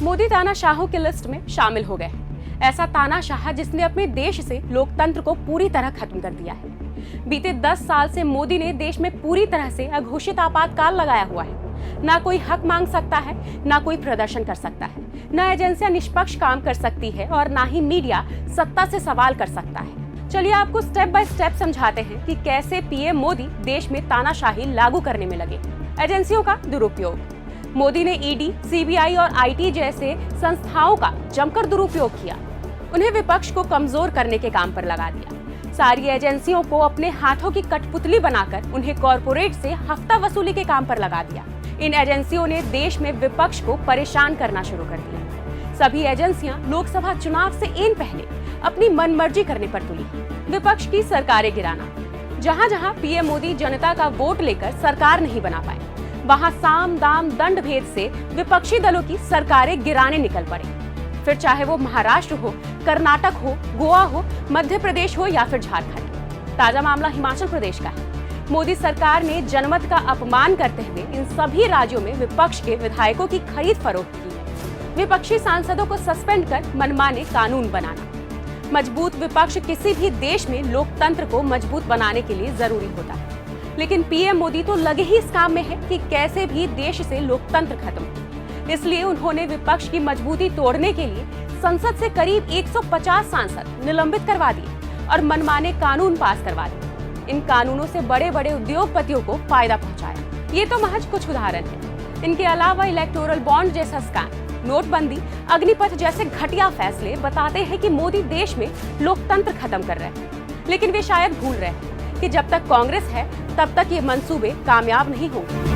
मोदी तानाशाहों की लिस्ट में शामिल हो गए हैं। ऐसा तानाशाह जिसने अपने देश से लोकतंत्र को पूरी तरह खत्म कर दिया है। बीते 10 साल से मोदी ने देश में पूरी तरह से अघोषित आपातकाल लगाया हुआ है। ना कोई हक मांग सकता है, ना कोई प्रदर्शन कर सकता है, ना एजेंसियां निष्पक्ष काम कर सकती है और ना ही मीडिया सत्ता से सवाल कर सकता है। चलिए आपको स्टेप बाय स्टेप समझाते हैं कि कैसे पीएम मोदी देश में तानाशाही लागू करने में लगे। एजेंसियों का दुरुपयोग। मोदी ने ईडी, सीबीआई और आईटी जैसे संस्थाओं का जमकर दुरुपयोग किया। उन्हें विपक्ष को कमजोर करने के काम पर लगा दिया। सारी एजेंसियों को अपने हाथों की कठपुतली बनाकर उन्हें कॉरपोरेट से हफ्ता वसूली के काम पर लगा दिया। इन एजेंसियों ने देश में विपक्ष को परेशान करना शुरू कर दिया। सभी एजेंसियां लोकसभा चुनाव से इन पहले अपनी मनमर्जी करने पर तुली। विपक्ष की सरकारें गिराना। जहां जहां पीएम मोदी जनता का वोट लेकर सरकार नहीं बना पाए, वहां साम दाम दंड भेद से विपक्षी दलों की सरकारें गिराने निकल पड़े। फिर चाहे वो महाराष्ट्र हो, कर्नाटक हो, गोवा हो, मध्य प्रदेश हो या फिर झारखंड। ताजा मामला हिमाचल प्रदेश का है। मोदी सरकार ने जनमत का अपमान करते हुए इन सभी राज्यों में विपक्ष के विधायकों की खरीद फरोख्त की है। विपक्षी सांसदों को सस्पेंड कर मनमाने कानून बनाना। मजबूत विपक्ष किसी भी देश में लोकतंत्र को मजबूत बनाने के लिए जरूरी होता है, लेकिन पीएम मोदी तो लगे ही इस काम में है कि कैसे भी देश से लोकतंत्र खत्म हो। इसलिए उन्होंने विपक्ष की मजबूती तोड़ने के लिए संसद से करीब 150 सांसद निलंबित करवा दिए और मनमाने कानून पास करवा दिए। इन कानूनों से बड़े बड़े उद्योगपतियों को फायदा पहुंचाया। ये तो महज कुछ उदाहरण है। इनके अलावा इलेक्टोरल बॉन्ड जैसा स्कैम, नोटबंदी, अग्निपथ जैसे घटिया फैसले बताते हैं कि मोदी देश में लोकतंत्र खत्म कर रहे हैं। लेकिन वे शायद भूल रहे हैं कि जब तक कांग्रेस है तब तक ये मंसूबे कामयाब नहीं होंगे।